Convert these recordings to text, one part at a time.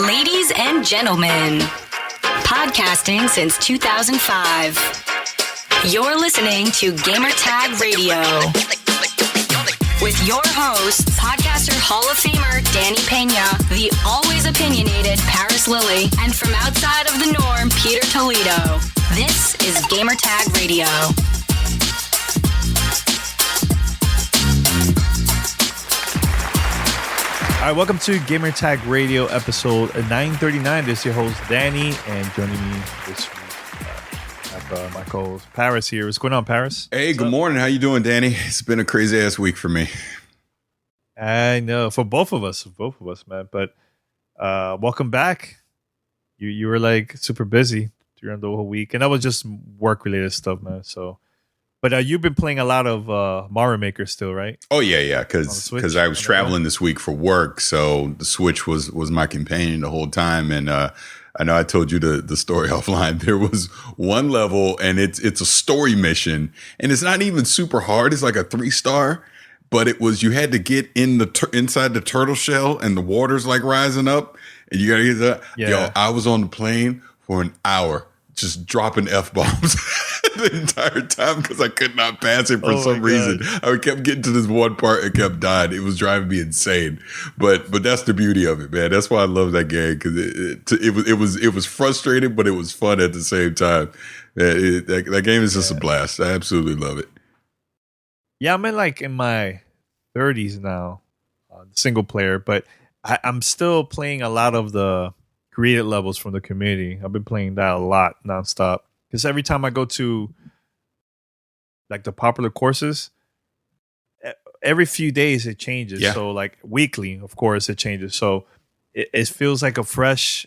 Ladies and gentlemen, podcasting since 2005. You're listening to Gamertag Radio with your host, podcaster Hall of Famer Danny Pena, the always opinionated Paris Lilly, and from outside of the norm, Peter Toledo. This is Gamertag Radio. All right, welcome to Gamertag Radio episode 939. This is your host, Danny, and joining me this week, I have my co-host, Paris here. What's going on, Paris? Hey, good morning. How you doing, Danny? It's been a crazy-ass week for me. I know, for both of us, man. But welcome back. You were like super busy during the whole week, and that was just work-related stuff, man. So, but you've been playing a lot of Mario Maker still, right? Oh yeah, because I was traveling this week for work, so the Switch was my companion the whole time. And I know I told you the story offline. There was one level, and it's a story mission, and it's not even super hard. It's like a 3-star, but it was you had to get in inside the turtle shell, and the water's like rising up, and you gotta get that. Yeah. Yo, I was on the plane for an hour just dropping F-bombs the entire time because I could not pass it for some reason. I kept getting to this one part and kept dying. It was driving me insane. But that's the beauty of it, man. That's why I love that game, because it was frustrating, but it was fun at the same time. That game is just a blast. I absolutely love it. Yeah, I'm in my 30s now, single player, but I'm still playing a lot of the created levels from the community. I've been playing that a lot nonstop because every time I go to like the popular courses, every few days it changes. Yeah. So like weekly, of course, it changes. So it feels like a fresh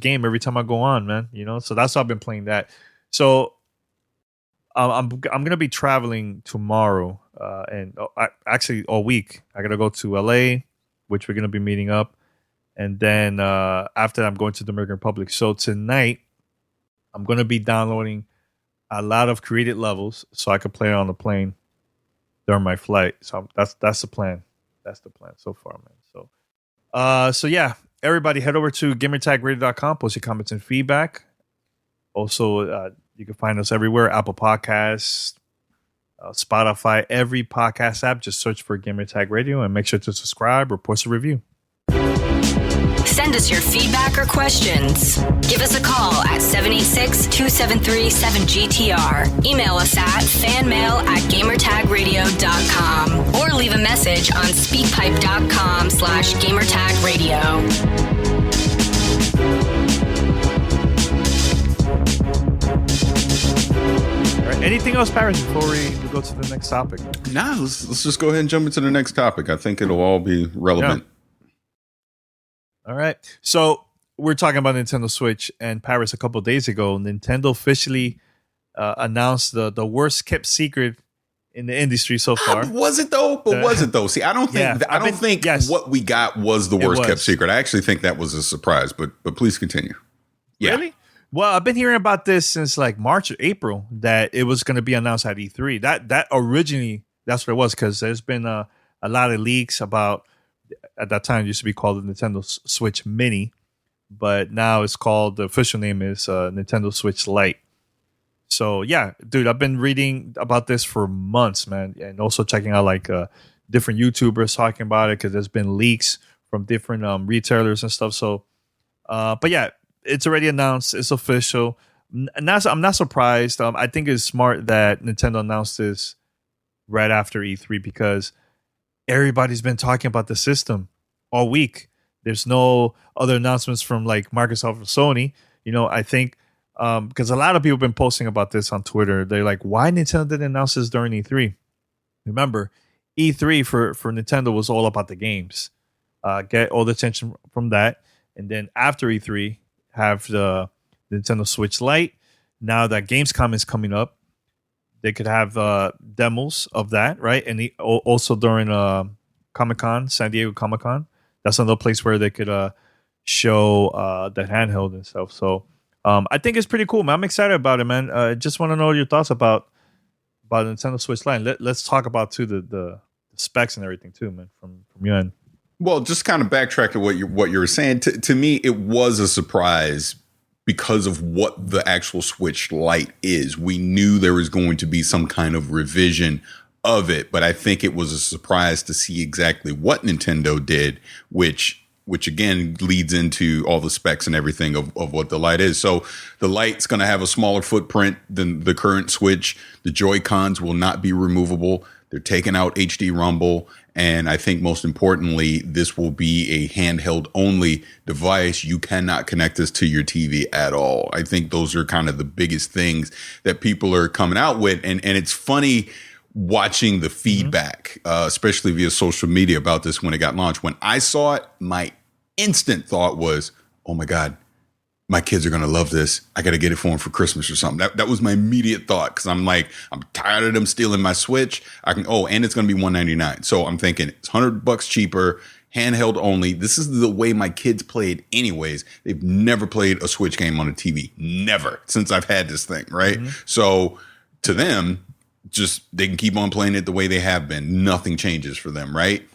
game every time I go on, man. You know, so that's why I've been playing that. So I'm gonna be traveling tomorrow, and actually all week. I gotta go to LA, which we're gonna be meeting up. And then after that, I'm going to the Dominican Republic. So tonight, I'm going to be downloading a lot of created levels so I can play it on the plane during my flight. So that's the plan. That's the plan so far, man. So yeah, everybody head over to gamertagradio.com. Post your comments and feedback. Also, you can find us everywhere. Apple Podcasts, Spotify, every podcast app. Just search for Gamertag Radio and make sure to subscribe or post a review. Send us your feedback or questions. Give us a call at 786-273-7GTR. Email us at fanmail@gamertagradio.com or leave a message on speakpipe.com/gamertagradio. All right, anything else, Paris, before we go to the next topic? Nah, let's just go ahead and jump into the next topic. I think it'll all be relevant. Yeah. All right. So we're talking about Nintendo Switch, and Paris, a couple of days ago, Nintendo officially announced the worst kept secret in the industry so far. Was it though? Was it though? See, I don't think yes, what we got was the worst kept secret. I actually think that was a surprise, but please continue. Yeah. Really? Well, I've been hearing about this since like March or April that it was going to be announced at E3. That originally, that's what it was, because there's been a lot of leaks about. At that time, it used to be called the Nintendo Switch Mini, but now it's called, the official name is Nintendo Switch Lite. So yeah, dude, I've been reading about this for months, man, and also checking out like different YouTubers talking about it because there's been leaks from different retailers and stuff. So, but yeah, it's already announced, it's official. I'm not surprised. I think it's smart that Nintendo announced this right after E3 because everybody's been talking about the system all week. There's no other announcements from like Microsoft or Sony. You know, I think because a lot of people have been posting about this on Twitter. They're like, why Nintendo didn't announce this during E3? Remember, E3 for Nintendo was all about the games. Get all the attention from that. And then after E3, have the Nintendo Switch Lite. Now that Gamescom is coming up, they could have demos of that, right? And also during Comic-Con, San Diego Comic-Con. That's another place where they could show the handheld and stuff. So I think it's pretty cool, man. I'm excited about it, man. I just want to know your thoughts about Nintendo Switch Lite. Let's talk about, too, the specs and everything, too, man, from your end. Well, just kind of backtrack to what you were saying. To me, it was a surprise because of what the actual Switch Lite is. We knew there was going to be some kind of revision of it, but I think it was a surprise to see exactly what Nintendo did, which again leads into all the specs and everything of what the Lite is. So the Lite's going to have a smaller footprint than the current Switch. The Joy-Cons will not be removable. They're taking out HD Rumble. And I think most importantly, this will be a handheld only device. You cannot connect this to your TV at all. I think those are kind of the biggest things that people are coming out with. And it's funny watching the feedback, especially via social media about this when it got launched. When I saw it, my instant thought was, oh my God, my kids are going to love this. I got to get it for them for Christmas or something. That was my immediate thought. Cause I'm like, I'm tired of them stealing my Switch. And it's going to be $199. So I'm thinking it's $100 cheaper, handheld only. This is the way my kids played anyways. They've never played a Switch game on a TV. Never since I've had this thing. Right. So to them, just they can keep on playing it the way they have been. Nothing changes for them. Right.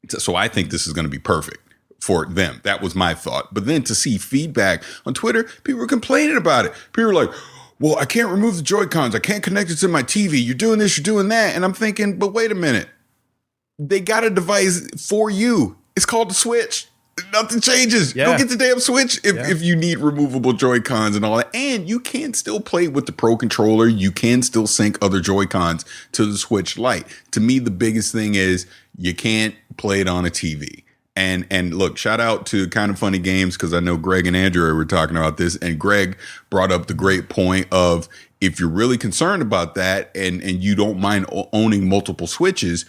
So I think this is going to be perfect for them. That was my thought. But then to see feedback on Twitter, people were complaining about it. People were like, well, I can't remove the Joy-Cons. I can't connect it to my TV. You're doing this, you're doing that. And I'm thinking, but wait a minute. They got a device for you. It's called the Switch. Nothing changes. Yeah. Go get the damn Switch if you need removable Joy-Cons and all that. And you can still play with the Pro Controller. You can still sync other Joy-Cons to the Switch Lite. To me, the biggest thing is you can't play it on a TV. And look, shout out to Kind of Funny Games, because I know Greg and Andrew were talking about this, and Greg brought up the great point of if you're really concerned about that and you don't mind owning multiple Switches,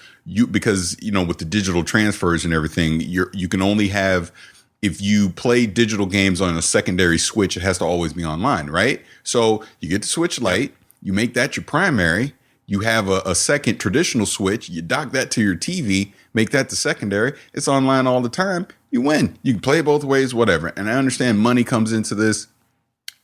because with the digital transfers and everything, you can only have, if you play digital games on a secondary Switch, it has to always be online, right? So you get the Switch Lite, you make that your primary. You have a second traditional Switch, you dock that to your TV, make that the secondary. It's online all the time. You win. You can play both ways, whatever. And I understand money comes into this,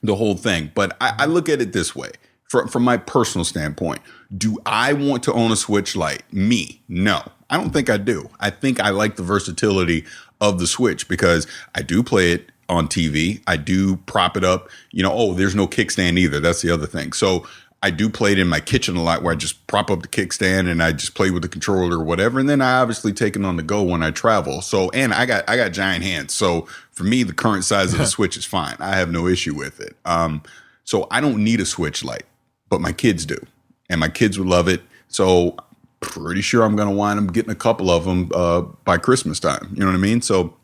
the whole thing. But I look at it this way, from my personal standpoint. Do I want to own a Switch Lite? Me? No, I don't think I do. I think I like the versatility of the Switch because I do play it on TV. I do prop it up. There's no kickstand either. That's the other thing. So I do play it in my kitchen a lot where I just prop up the kickstand and I just play with the controller or whatever. And then I obviously take it on the go when I travel. So, and I got giant hands. So for me, the current size of the Switch is fine. I have no issue with it. So I don't need a Switch Lite, but my kids do. And my kids would love it. So pretty sure I'm going to wind up getting a couple of them by Christmas time. You know what I mean? So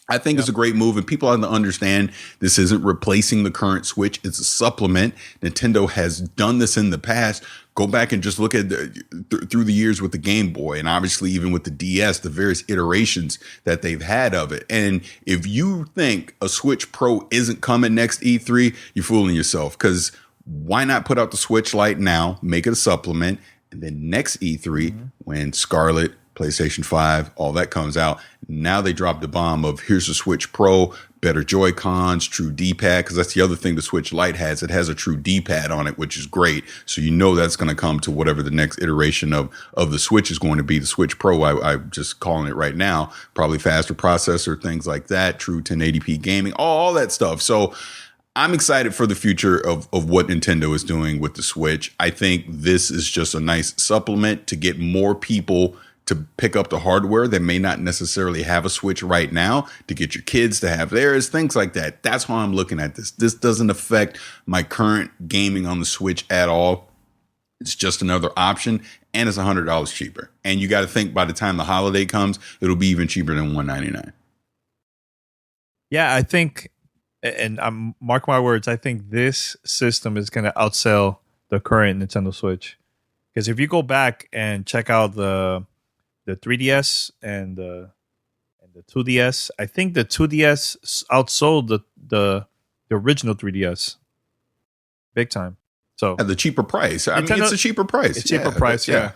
I think it's a great move, and people have to understand this isn't replacing the current Switch. It's a supplement. Nintendo has done this in the past. Go back and just look at through the years with the Game Boy, and obviously even with the DS, the various iterations that they've had of it. And if you think a Switch Pro isn't coming next E3, you're fooling yourself, because why not put out the Switch Lite now, make it a supplement, and then next E3, when Scarlet, PlayStation 5, all that comes out. Now they drop the bomb of here's a Switch Pro, better Joy-Cons, true D-pad, because that's the other thing the Switch Lite has. It has a true D-pad on it, which is great. So that's going to come to whatever the next iteration of the Switch is going to be. The Switch Pro, I'm just calling it right now, probably faster processor, things like that, true 1080p gaming, all that stuff. So I'm excited for the future of what Nintendo is doing with the Switch. I think this is just a nice supplement to get more people to pick up the hardware that may not necessarily have a Switch right now, to get your kids to have theirs, things like that. That's how I'm looking at this. This doesn't affect my current gaming on the Switch at all. It's just another option, and it's $100 cheaper. And you got to think by the time the holiday comes, it'll be even cheaper than $199. Yeah, I think, and I'm mark my words, I think this system is going to outsell the current Nintendo Switch. Because if you go back and check out the 3DS and the 2DS, I think the 2DS outsold the original 3DS big time. So at the cheaper price. I mean, it's a cheaper price. It's cheaper price. Yeah.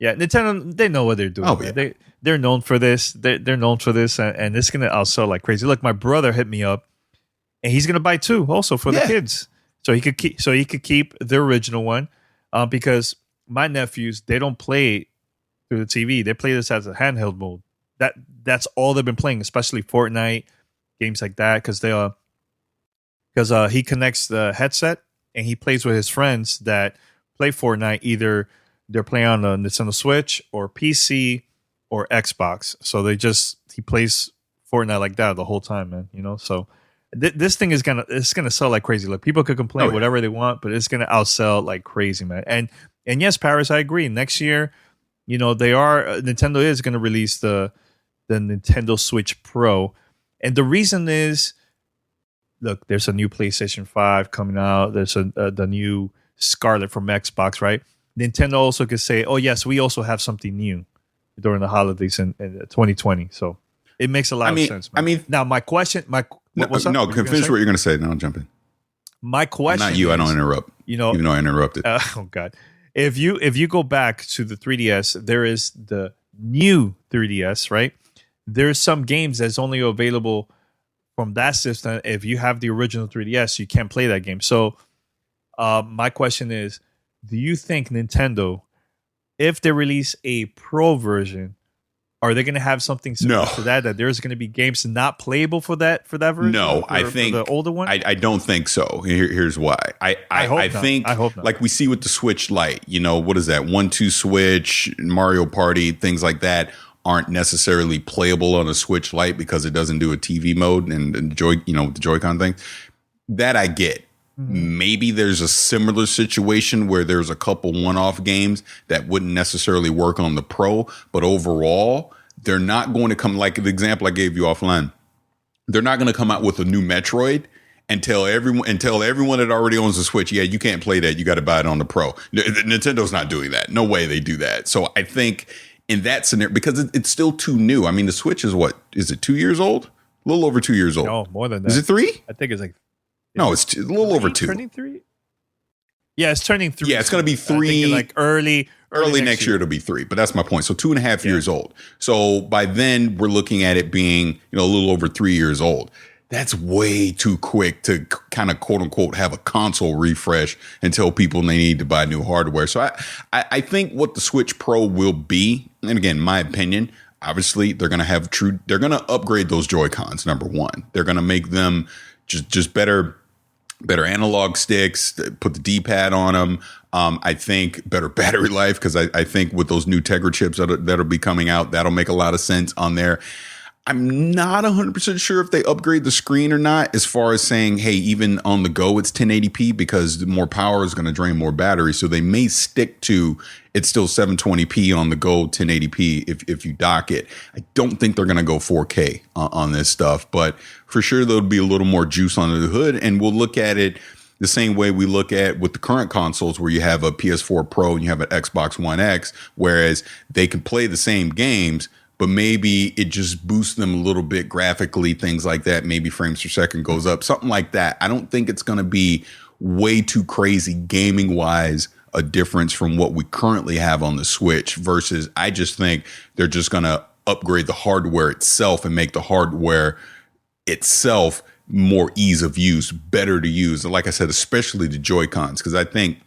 Nintendo, they know what they're doing. Oh, yeah. They're known for this. They're known for this, and it's gonna outsell like crazy. Look, my brother hit me up, and he's gonna buy two also for the kids, so he could keep the original one, because my nephews, they don't play through the TV. They play this as a handheld mode. that's all they've been playing, especially Fortnite, games like that, because he connects the headset and he plays with his friends that play Fortnite. Either they're playing on the Nintendo Switch or PC or Xbox. So he plays Fortnite like that the whole time, man. So this thing is gonna sell like crazy. Like, people could complain whatever they want, but it's gonna outsell like crazy, man. And yes, Paris, I agree. Next year, Nintendo is gonna release the Nintendo Switch Pro, and the reason is, look, there's a new PlayStation 5 coming out. There's the new Scarlet from Xbox, right? Nintendo also could say, oh yes, we also have something new during the holidays in 2020. So it makes a lot of sense, man. Now my question, what's up? No, finish what you're going to say. Then I'll jump in. My question, not you. I don't interrupt. Even though I interrupted. Oh God, if you go back to the 3DS, there is the new 3DS, right? There's some games that's only available from that system. If you have the original 3DS, you can't play that game. So my question is, do you think Nintendo, if they release a Pro version, are they going to have something similar to that there's going to be games not playable for that version? No, I think the older one. I don't think so. Here's why. I think like we see with the Switch Lite. What is that? 1-2 Switch, Mario Party, things like that aren't necessarily playable on a Switch Lite because it doesn't do a TV mode and the Joy-Con thing. That I get. Mm-hmm. Maybe there's a similar situation where there's a couple one-off games that wouldn't necessarily work on the Pro, but overall, they're not going to come, like the example I gave you offline. They're not going to come out with a new Metroid and tell everyone that already owns the Switch, yeah, you can't play that. You got to buy it on the Pro. Nintendo's not doing that. No way they do that. So I think in that scenario, because it's still too new. I mean, the Switch is it 2 years old? A little over 2 years old. No, more than that. Is it 3? I think it's like. No, it's a little over 2. Turning 3? Yeah, it's turning 3. Yeah, it's going to be 3. Like early next year it'll be 3. But that's my point. So 2.5 years old. So by then we're looking at it being a little over 3 years old. That's way too quick to kind of quote unquote have a console refresh and tell people they need to buy new hardware. So I think what the Switch Pro will be, and again, my opinion, obviously they're going to upgrade those Joy-Cons. Number one, they're going to make them just better analog sticks, put the D-pad on them. I think better battery life, because I think with those new Tegra chips that'll be coming out, that'll make a lot of sense on there. I'm not 100% sure if they upgrade the screen or not, as far as saying, hey, even on the go, it's 1080p, because more power is going to drain more battery. So they may stick to it's still 720p on the go, 1080p if you dock it. I don't think they're going to go 4K on this stuff, but for sure there'll be a little more juice under the hood, and we'll look at it the same way we look at with the current consoles, where you have a PS4 Pro and you have an Xbox One X, whereas they can play the same games, but maybe it just boosts them a little bit graphically, things like that. Maybe frames per second goes up, something like that. I don't think it's going to be way too crazy gaming wise a difference from what we currently have on the Switch, versus I just think they're just going to upgrade the hardware itself and make the hardware itself more ease of use, better to use. And like I said, especially the Joy-Cons, because I think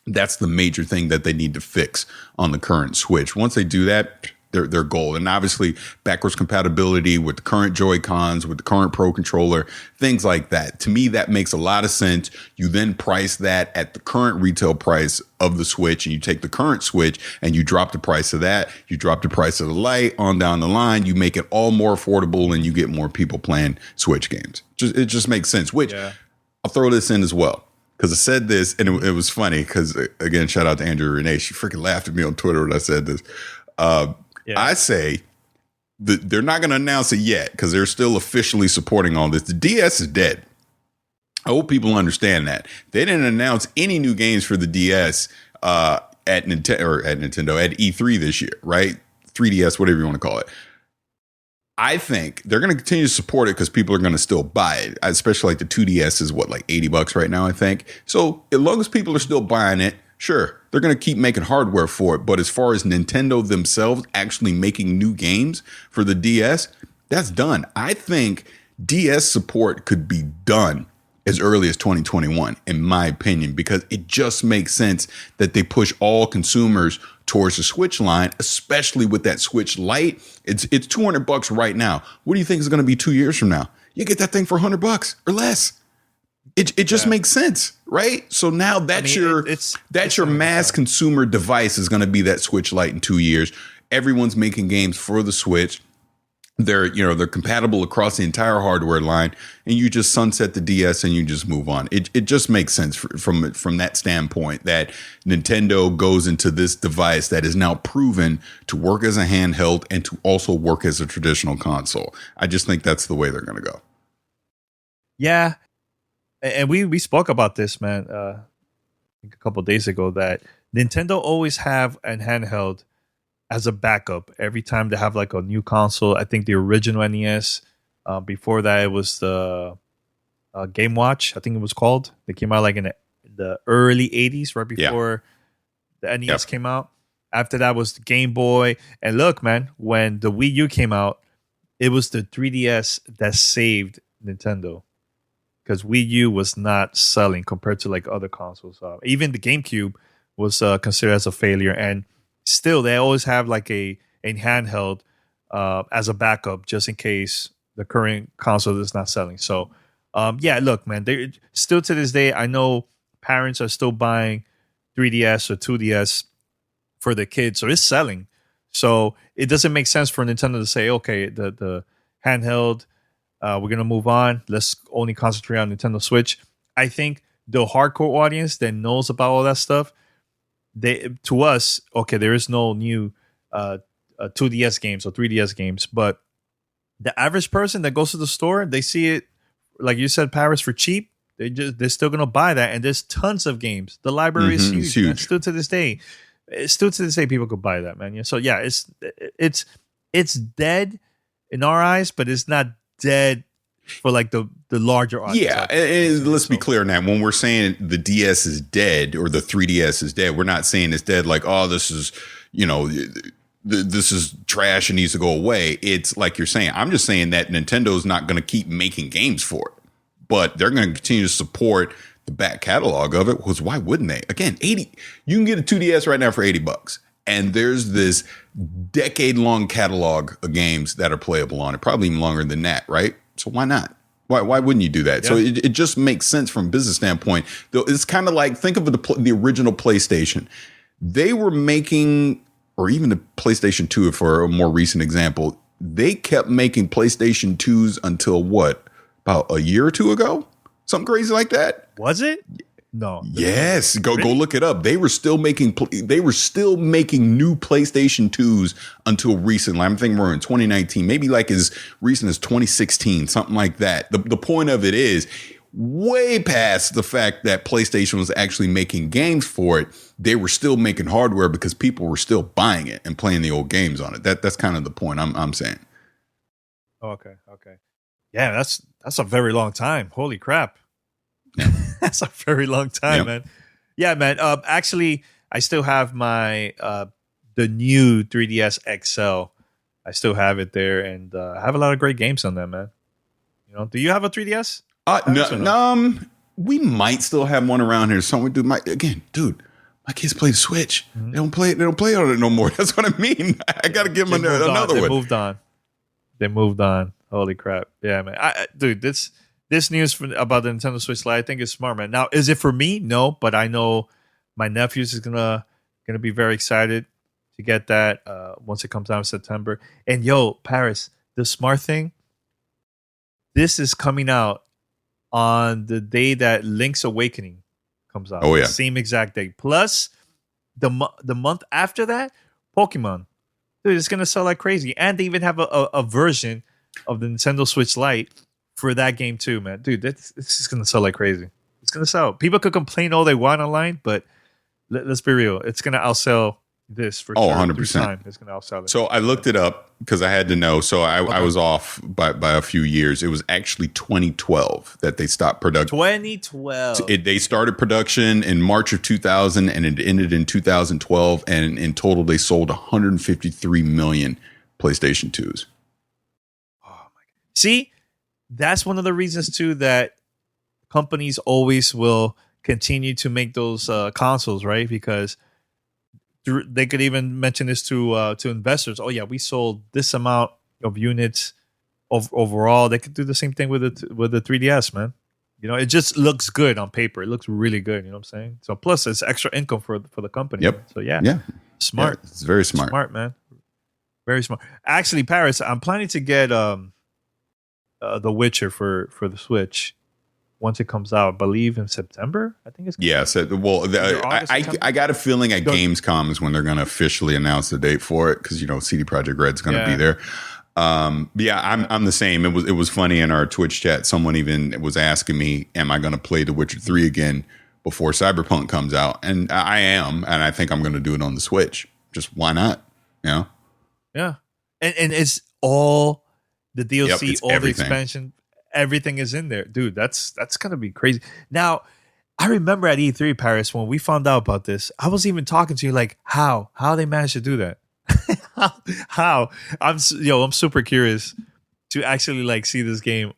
that's the major thing that they need to fix on the current Switch. Once they do that, they're gold. And obviously backwards compatibility with the current Joy-Cons, with the current Pro controller, things like that. To me, that makes a lot of sense. You then price that at the current retail price of the Switch, and you take the current Switch and you drop the price of that. You drop the price of the Lite on down the line. You make it all more affordable, and you get more people playing Switch games. It just makes sense, which I'll throw this in as well. Because I said this, and it was funny, because, again, shout out to Andrew Renee. She freaking laughed at me on Twitter when I said this. I say that they're not going to announce it yet, because they're still officially supporting all this. The DS is dead. I hope people understand that. They didn't announce any new games for the DS at Nintendo at E3 this year, right? 3DS, whatever you want to call it. I think they're going to continue to support it because people are going to still buy it, especially like the 2DS is like $80 right now, I think. So as long as people are still buying it, sure, they're going to keep making hardware for it. But as far as Nintendo themselves actually making new games for the DS, that's done. I think DS support could be done as early as 2021, in my opinion, because it just makes sense that they push all consumers towards the Switch line, especially with that Switch Lite. It's $200 right now. What do you think is going to be 2 years from now? You get that thing for $100 or less. It just makes sense, right? So now that's your mass consumer device is going to be that Switch Lite in 2 years. Everyone's making games for the Switch. They're compatible across the entire hardware line, and you just sunset the DS and you just move on. It just makes sense from that standpoint that Nintendo goes into this device that is now proven to work as a handheld and to also work as a traditional console. I just think that's the way they're going to go. Yeah, and we spoke about this, man, I think a couple of days ago, that Nintendo always have a handheld as a backup every time they have like a new console. I think the original NES, before that it was the Game Watch, I think it was called. They came out like in the early 80s, right before the NES came out. After that was the Game Boy. And look, man, when the Wii U came out, it was the 3DS that saved Nintendo, because Wii U was not selling compared to like other consoles. Even the GameCube was considered as a failure, and still they always have like a handheld as a backup just in case the current console is not selling. So look, man, they still to this day, I know parents are still buying 3DS or 2DS for their kids, so it's selling. So it doesn't make sense for Nintendo to say, okay, the handheld, we're gonna move on, let's only concentrate on Nintendo Switch. I think the hardcore audience that knows about all that stuff, to us, okay, there is no new 2DS games or 3DS games, but the average person that goes to the store, they see it, like you said, Paris, for cheap. They're still gonna buy that, and there's tons of games. The library is huge. It's huge. Still to this day, people could buy that, man. So yeah, it's dead in our eyes, but it's not dead for like the larger audience. Yeah, and let's be clear now. When we're saying the DS is dead or the 3DS is dead, we're not saying it's dead like, oh, this is, this is trash and needs to go away. It's like you're saying. I'm just saying that Nintendo's not going to keep making games for it, but they're going to continue to support the back catalog of it, because why wouldn't they? Again, you can get a 2DS right now for $80, and there's this decade-long catalog of games that are playable on it, probably even longer than that, right? So why not? Why wouldn't you do that? Yeah. So it just makes sense from a business standpoint. Though it's kind of like, think of the original PlayStation. They were making, or even the PlayStation 2 for a more recent example, they kept making PlayStation 2s until what? About a year or two ago? Something crazy like that? Was it? No. Yes, go look it up. They were still making new PlayStation 2s until recently. I'm thinking we're in 2019, maybe like as recent as 2016, something like that. The point of it is, way past the fact that PlayStation was actually making games for it, they were still making hardware because people were still buying it and playing the old games on it. That's kind of the point I'm saying. Okay. Yeah, that's a very long time. Holy crap. Yeah. That's a very long time, man. Yeah, man. Actually, I still have my the new 3DS XL. I still have it there, and I have a lot of great games on that, man. Do you have a 3DS? No. We might still have one around here. Someone my kids play the Switch. Mm-hmm. They don't play on it no more. That's what I mean. I got to give them another one. They moved on. Holy crap. Yeah, man. This news about the Nintendo Switch Lite, I think is smart, man. Now, is it for me? No, but I know my nephews is gonna be very excited to get that once it comes out in September. And Paris, the smart thing, this is coming out on the day that Link's Awakening comes out. Oh yeah, the same exact day. Plus, the month after that, Pokemon. Dude, it's gonna sell like crazy, and they even have a version of the Nintendo Switch Lite for that game too, man. Dude, this is gonna sell like crazy. It's gonna sell. People could complain all they want online, but let's be real. It's gonna outsell this for sure. 100%. It's gonna outsell it. So I looked it up because I had to know. So I was off by a few years. It was actually 2012 that they stopped production. 2012. So they started production in March of 2000, and it ended in 2012. And in total, they sold 153 million PlayStation 2s. Oh my God. See, that's one of the reasons too that companies always will continue to make those consoles, right? Because they could even mention this to investors. Oh yeah, we sold this amount of units overall. They could do the same thing with the 3DS, man. It just looks good on paper. It looks really good. You know what I'm saying? So plus it's extra income for the company. Yep. So yeah, smart. Yeah, it's very smart. Smart, man. Very smart. Actually, Paris, I'm planning to get The Witcher for the Switch once it comes out. I believe in September. I think it's I got a feeling at Gamescom is when they're going to officially announce the date for it because CD Projekt Red's going to be there. I'm the same. It was funny in our Twitch chat. Someone even was asking me, "Am I going to play The Witcher 3 again before Cyberpunk comes out?" And I am, and I think I'm going to do it on the Switch. Just why not? Yeah, and it's all the DLC, all everything. The expansion, everything is in there, dude. That's gonna be crazy. Now, I remember at E3 Paris when we found out about this, I was even talking to you like, how they managed to do that. how I'm super curious to actually see this game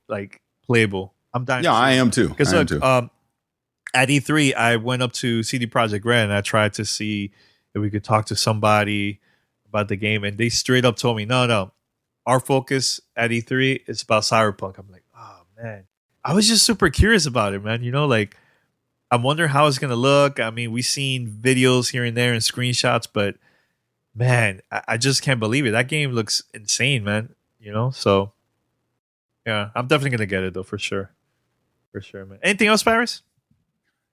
playable. I'm dying. Yeah, I am too. Because at E3 I went up to CD Projekt Red and I tried to see if we could talk to somebody about the game, and they straight up told me, no, our focus at E3 is about Cyberpunk. I'm like, oh man, I was just super curious about it, man. I'm wondering how it's gonna look. I mean, we've seen videos here and there and screenshots, but man, I just can't believe it. That game looks insane, man. So yeah, I'm definitely gonna get it though, for sure, man. Anything else, Paris?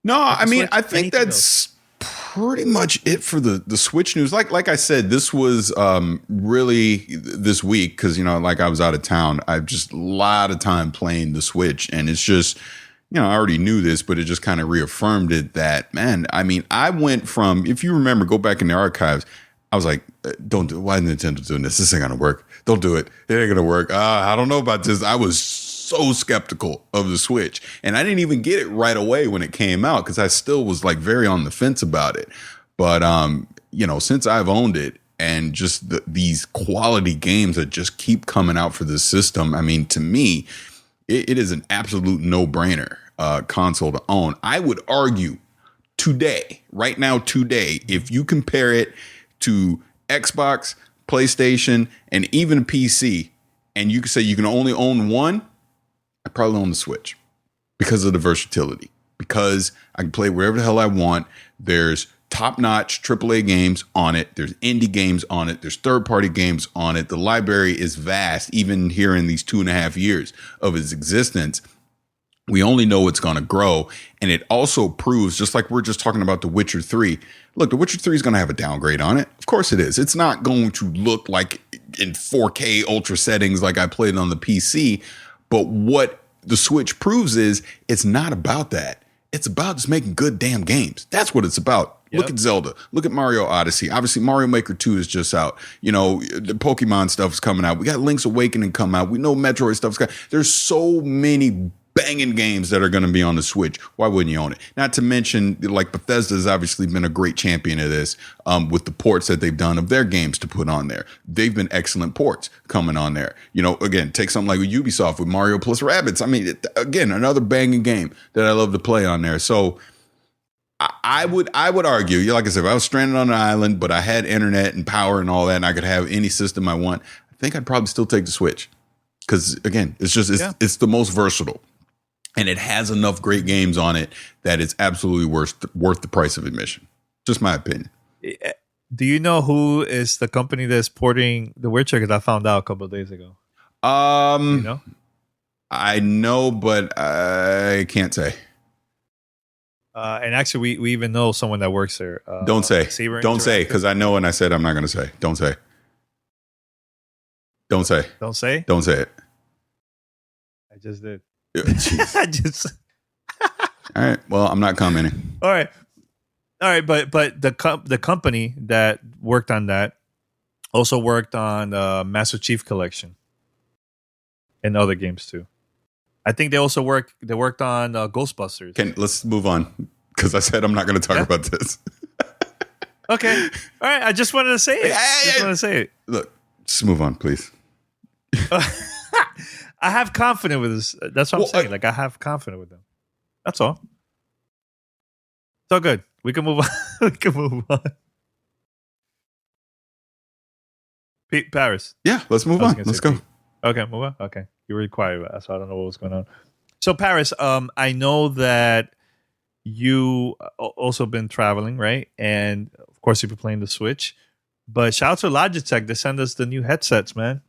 No, I mean, I think that's pretty much it for the Switch news. Like I said, this was really this week because I was out of town. I've just a lot of time playing the Switch, and it's just I already knew this, but it just kind of reaffirmed it that, man. I mean, I went from, if you remember, go back in the archives. I was like, don't do it. Why is Nintendo doing this? This ain't gonna work. Don't do it. It ain't gonna work. I don't know about this. I was so skeptical of the Switch, and I didn't even get it right away when it came out because I still was very on the fence about it. But since I've owned it and just these quality games that just keep coming out for this system, I mean, to me, it is an absolute no-brainer console to own. I would argue right now, if you compare it to Xbox, PlayStation, and even PC, and you can say you can only own one, I probably own the Switch because of the versatility, because I can play wherever the hell I want. There's top-notch AAA games on it. There's indie games on it. There's third-party games on it. The library is vast, even here in these 2.5 years of its existence. We only know it's going to grow. And it also proves, just like we're just talking about The Witcher 3, look, The Witcher 3 is going to have a downgrade on it. Of course it is. It's not going to look like in 4K ultra settings like I played on the PC. But what the Switch proves is it's not about that. It's about just making good damn games. That's what it's about. Yep. Look at Zelda. Look at Mario Odyssey. Obviously, Mario Maker 2 is just out. The Pokemon stuff is coming out. We got Link's Awakening come out. We know Metroid stuff's got. There's so many banging games that are going to be on the Switch. Why wouldn't you own it? Not to mention, Bethesda has obviously been a great champion of this with the ports that they've done of their games to put on there. They've been excellent ports coming on there. Again, take something like Ubisoft with Mario plus Rabbids. I mean, again, another banging game that I love to play on there. So I would argue, like I said, if I was stranded on an island, but I had internet and power and all that, and I could have any system I want, I think I'd probably still take the Switch. Because again, it's the most versatile. And it has enough great games on it that it's absolutely worth the price of admission. Just my opinion. Do you know who is the company that's porting The Witcher? Because I found out a couple of days ago. You know? I know, but I can't say. And actually, we even know someone that works there. Don't say. Don't say, because I know and I said I'm not going to say. Don't say. Don't say. Don't say? Don't say it. I just did. I just. All right. Well, I'm not commenting. All right. But the company that worked on that also worked on Master Chief Collection and other games too. I think they also worked on Ghostbusters. Let's move on because I said I'm not going to talk about this. Okay. All right. I just wanted to say it. Look, just move on, please. I have confidence with this. That's what I'm saying. I have confidence with them. That's all. It's all good. We can move on. Paris. Yeah, let's move on. Let's go. Okay, move on. Okay, you were quiet, so I don't know what was going on. So Paris, I know that you also been traveling, right? And of course, you've been playing the Switch. But shout out to Logitech. They send us the new headsets, man.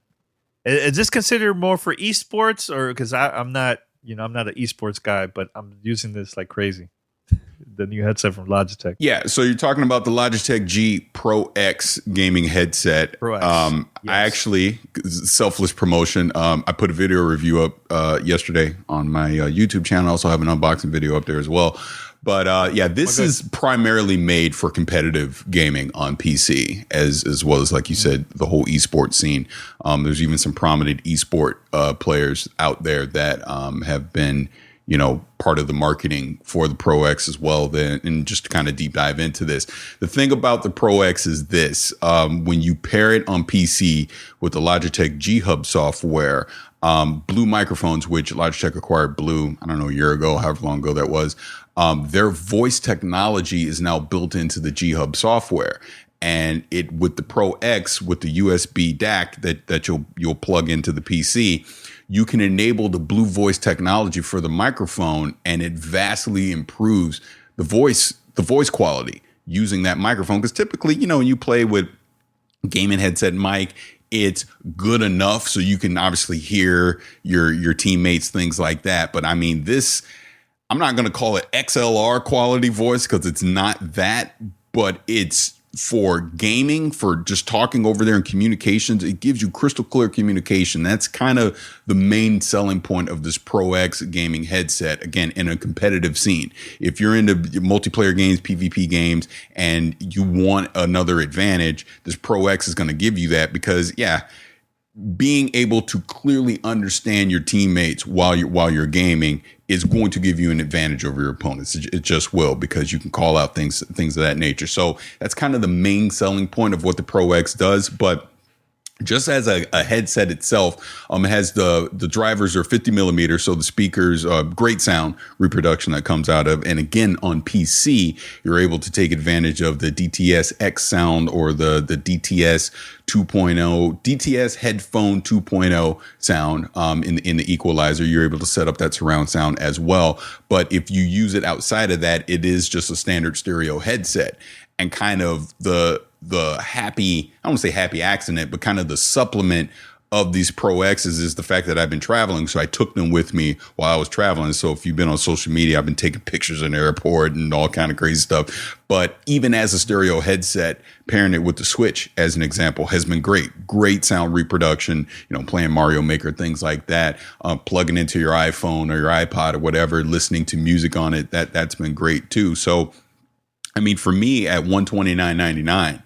Is this considered more for esports, or because I'm not, I'm not an esports guy, but I'm using this like crazy. The new headset from Logitech. Yeah, so you're talking about the Logitech G Pro X gaming headset. Pro X. Yes. I actually, selfless promotion, I put a video review up yesterday on my YouTube channel. I also have an unboxing video up there as well. But this is primarily made for competitive gaming on PC, as well as, like you said, the whole esports scene. There's even some prominent esport players out there that have been, part of the marketing for the Pro X as well. And just to kind of deep dive into this, the thing about the Pro X is this: when you pair it on PC with the Logitech G Hub software, Blue microphones, which Logitech acquired Blue, I don't know, a year ago, however long ago that was. Their voice technology is now built into the G Hub software, and it with the Pro X with the USB DAC that you'll plug into the PC, you can enable the Blue voice technology for the microphone, and it vastly improves the voice quality using that microphone. Because typically, when you play with gaming headset mic, it's good enough so you can obviously hear your teammates, things like that. But I mean, this, I'm not going to call it XLR quality voice because it's not that, but it's for gaming, for just talking over there in communications. It gives you crystal clear communication. That's kind of the main selling point of this Pro X gaming headset, again, in a competitive scene. If you're into multiplayer games, PvP games, and you want another advantage, this Pro X is going to give you that because, being able to clearly understand your teammates while you're gaming is going to give you an advantage over your opponents. It just will, because you can call out things of that nature. So that's kind of the main selling point of what the Pro X does. But just as a headset itself, it has the drivers are 50 millimeters, so the speakers, great sound reproduction that comes out of. And again, on PC, you're able to take advantage of the DTS X sound or the DTS 2.0, DTS headphone 2.0 sound in the equalizer. You're able to set up that surround sound as well. But if you use it outside of that, it is just a standard stereo headset. And kind of the happy, I don't want to say happy accident, but kind of the supplement of these Pro X's is the fact that I've been traveling. So I took them with me while I was traveling. So if you've been on social media, I've been taking pictures in the airport and all kind of crazy stuff. But even as a stereo headset, pairing it with the Switch as an example has been great. Great sound reproduction, playing Mario Maker, things like that, plugging into your iPhone or your iPod or whatever, listening to music on it. That's been great too. So I mean, for me at $129.99,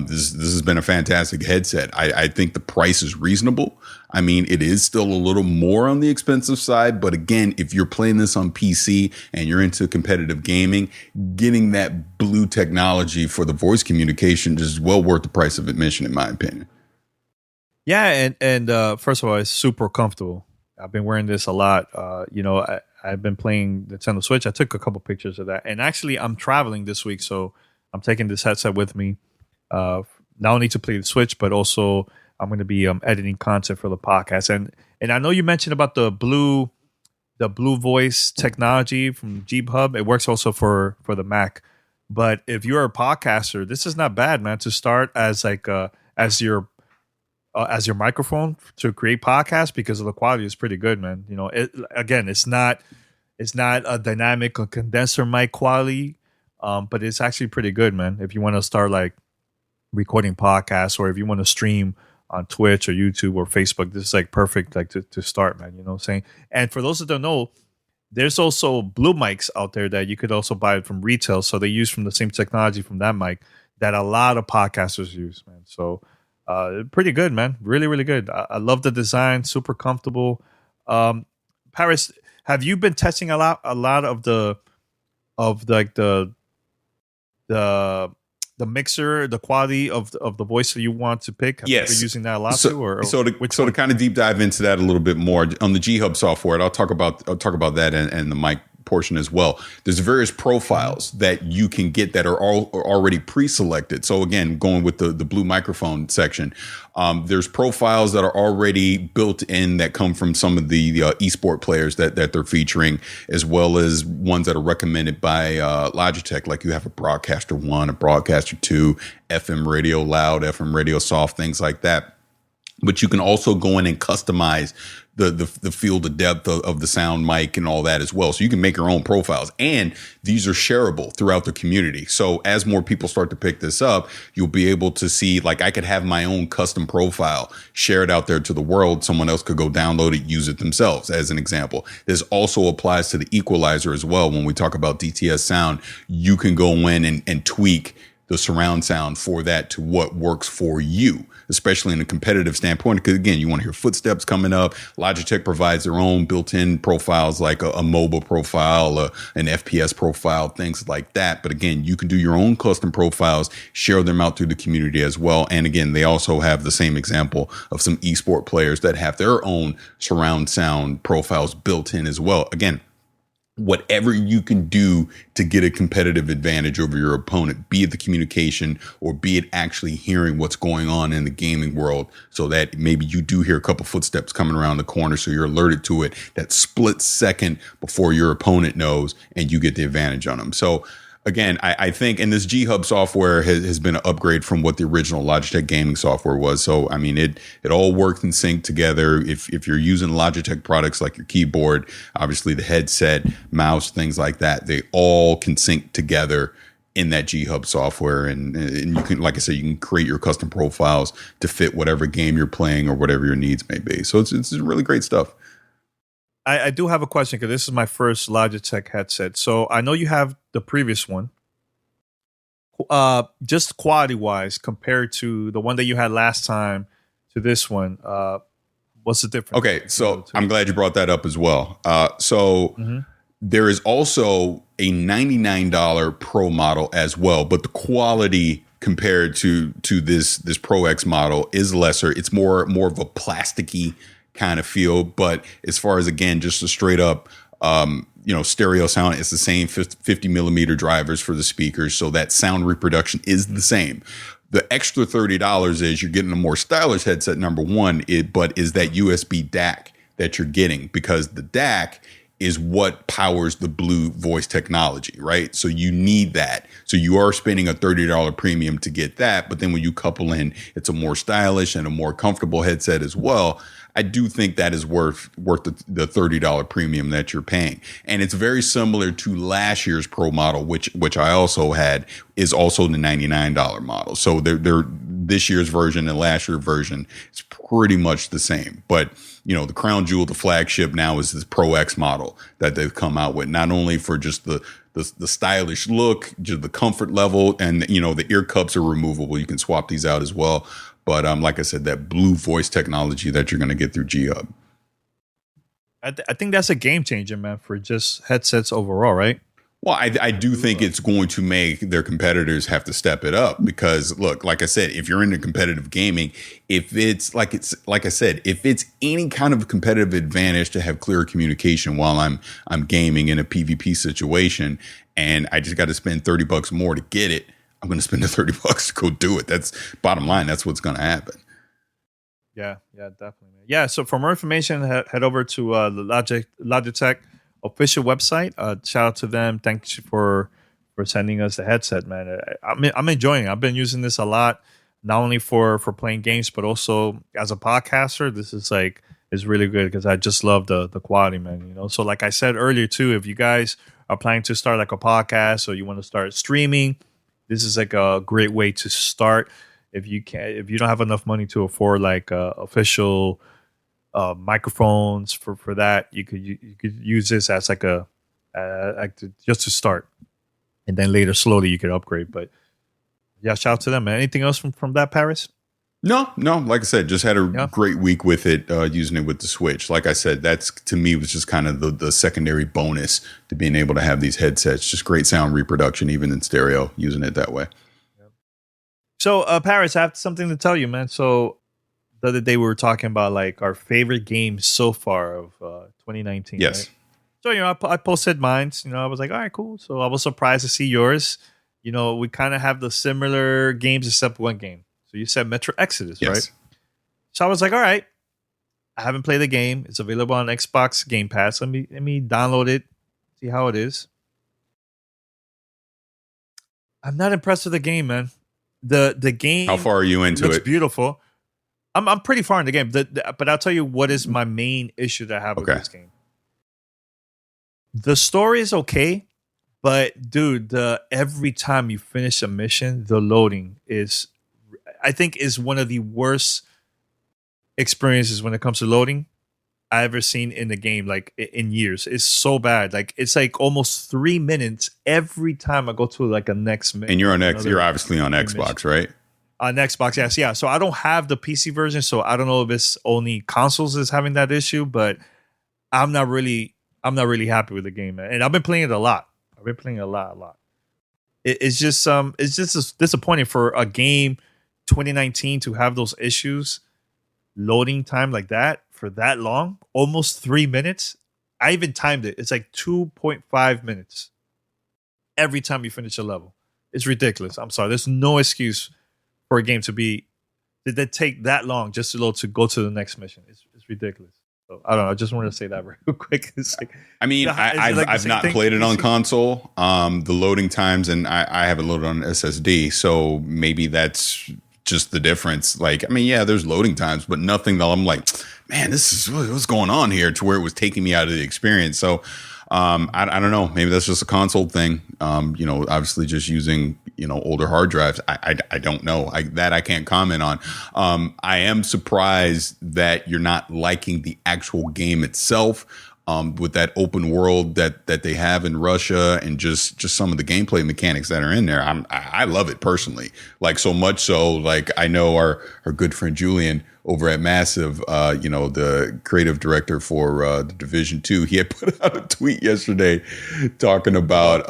this has been a fantastic headset. I think the price is reasonable. I mean, it is still a little more on the expensive side, but again, if you're playing this on PC and you're into competitive gaming, getting that Blue technology for the voice communication is well worth the price of admission, in my opinion. Yeah, and first of all, it's super comfortable. I've been wearing this a lot. I've been playing Nintendo Switch. I took a couple pictures of that. And actually, I'm traveling this week, so I'm taking this headset with me. Not only to play the Switch, but also I'm going to be editing content for the podcast. And I know you mentioned about the Blue voice technology from G Hub. It works also for the Mac. But if you're a podcaster, this is not bad, man, to start as as your microphone to create podcasts, because the quality is pretty good, man. It's not a dynamic or condenser mic quality, but it's actually pretty good, man. If you want to start like recording podcasts, or if you want to stream on Twitch or YouTube or Facebook, this is like perfect, like to start, man. You know what I'm saying? And for those that don't know, there's also Blue mics out there that you could also buy from retail. So they use from the same technology from that mic that a lot of podcasters use, man. So pretty good, man. Really, really good. I love the design. Super comfortable. Paris, have you been testing a lot of the mixer, the quality of the voice that you want to pick? Have you been using that a lot too? To kind of deep dive into that a little bit more on the G Hub software, and I'll talk about that and the mic portion as well. There's various profiles that you can get that are already pre-selected. So again, going with the blue microphone section, there's profiles that are already built in that come from some of the esport players that they're featuring, as well as ones that are recommended by Logitech. Like you have a Broadcaster 1, a Broadcaster 2, FM radio loud, FM radio soft, things like that. But you can also go in and customize the field of depth of the sound mic and all that as well. So you can make your own profiles, and these are shareable throughout the community. So as more people start to pick this up, you'll be able to see, like, I could have my own custom profile, share it out there to the world. Someone else could go download it, use it themselves, as an example. This also applies to the equalizer as well. When we talk about DTS sound, you can go in and tweak the surround sound for that to what works for you, especially in a competitive standpoint. Because again, you want to hear footsteps coming up. Logitech provides their own built-in profiles, like a mobile profile, an FPS profile, things like that. But again, you can do your own custom profiles, share them out through the community as well. And again, they also have the same example of some esport players that have their own surround sound profiles built in as well. Again, whatever you can do to get a competitive advantage over your opponent, be it the communication or be it actually hearing what's going on in the gaming world, so that maybe you do hear a couple footsteps coming around the corner, so you're alerted to it that split second before your opponent knows, and you get the advantage on them. So again, I think, and this G Hub software has been an upgrade from what the original Logitech gaming software was. So, I mean, it all worked in sync together. If you're using Logitech products like your keyboard, obviously the headset, mouse, things like that, they all can sync together in that G Hub software. And you can, like I said, you can create your custom profiles to fit whatever game you're playing or whatever your needs may be. So it's really great stuff. I do have a question, because this is my first Logitech headset. So I know you have the previous one. Just quality-wise, compared to the one that you had last time to this one, what's the difference? Okay, so I'm glad you brought that up as well. There is also a $99 Pro model as well, but the quality compared to this Pro X model is lesser. It's more of a plasticky kind of feel. But as far as, again, just a straight up stereo sound, it's the same 50 millimeter drivers for the speakers, so that sound reproduction is the same. The extra $30 is you're getting a more stylish headset, number one, but is that USB DAC that you're getting, because the DAC is what powers the Blue voice technology, right? So you need that. So you are spending a $30 premium to get that, but then when you couple in, it's a more stylish and a more comfortable headset as well. I do think that is worth the $30 premium that you're paying. And it's very similar to last year's Pro model, which I also had, is also the $99 model. So they're this year's version and last year's version is pretty much the same. But the crown jewel, the flagship now is this Pro X model that they've come out with, not only for just the stylish look, just the comfort level, and the ear cups are removable. You can swap these out as well. But like I said, that Blue voice technology that you're going to get through G Hub. I think that's a game changer, man, for just headsets overall, right? Well, I do think it's going to make their competitors have to step it up, because look, like I said, if you're into competitive gaming, if it's like I said, if it's any kind of competitive advantage to have clear communication while I'm gaming in a PvP situation, and I just got to spend $30 more to get it, I'm going to spend the $30 to go do it. That's bottom line. That's what's going to happen. Yeah, definitely. Yeah. So for more information, head over to the Logitech official website. Shout out to them. Thanks for sending us the headset, man. I'm enjoying it. I've been using this a lot, not only for playing games, but also as a podcaster. This is really good, because I just love the quality, man. So like I said earlier too, if you guys are planning to start like a podcast, or you want to start streaming, this is like a great way to start. If you don't have enough money to afford like official microphones for that, you could use this as like just to start, and then later slowly you could upgrade. But yeah, shout out to them, man. Anything else from that, Paris? No. Like I said, just had a great week with it, using it with the Switch. Like I said, that's, to me, was just kind of the secondary bonus to being able to have these headsets. Just great sound reproduction, even in stereo, using it that way. Yep. So, Paris, I have something to tell you, man. So the other day we were talking about like our favorite games so far of 2019. Yes. Right? So, I posted mine. I was like, all right, cool. So I was surprised to see yours. We kind of have the similar games except one game. So you said Metro Exodus, Yes. right? So I was like, all right, I haven't played the game. It's available on Xbox Game Pass. Let me download it, see how it is. I'm not impressed with the game, man. The game. How far are you into looks it? Beautiful. I'm pretty far in the game, but I'll tell you what is my main issue that I have with this game. The story is okay, but dude, every time you finish a mission, the loading is, I think, is one of the worst experiences when it comes to loading I ever seen in the game, like in years. It's so bad. Like it's like almost 3 minutes every time I go to like a next mission. And you're obviously on Xbox, right? On Xbox, yes, yeah. So I don't have the PC version, so I don't know if it's only consoles is having that issue, but I'm not really happy with the game, man. And I've been playing it a lot. A lot. It's just disappointing for a game 2019 to have those issues, loading time like that for that long, almost 3 minutes. I even timed it. It's like 2.5 minutes every time you finish a level. It's ridiculous. I'm sorry. There's no excuse for a game to take that long just to go to the next mission. It's ridiculous. So I don't know. I just wanted to say that real quick. It's like, I've not played it on console. The loading times, and I have it loaded on SSD, so maybe that's just the difference. Like, there's loading times, but nothing that I'm like, man, this is really what's going on here, to where it was taking me out of the experience. So I don't know. Maybe that's just a console thing. Obviously just using, older hard drives. I don't know. I can't comment on. I am surprised that you're not liking the actual game itself, with that open world that they have in Russia, and just some of the gameplay mechanics that are in there. I love it personally. Like, so much so, like, I know our good friend Julian over at Massive, the creative director for the Division 2, he had put out a tweet yesterday talking about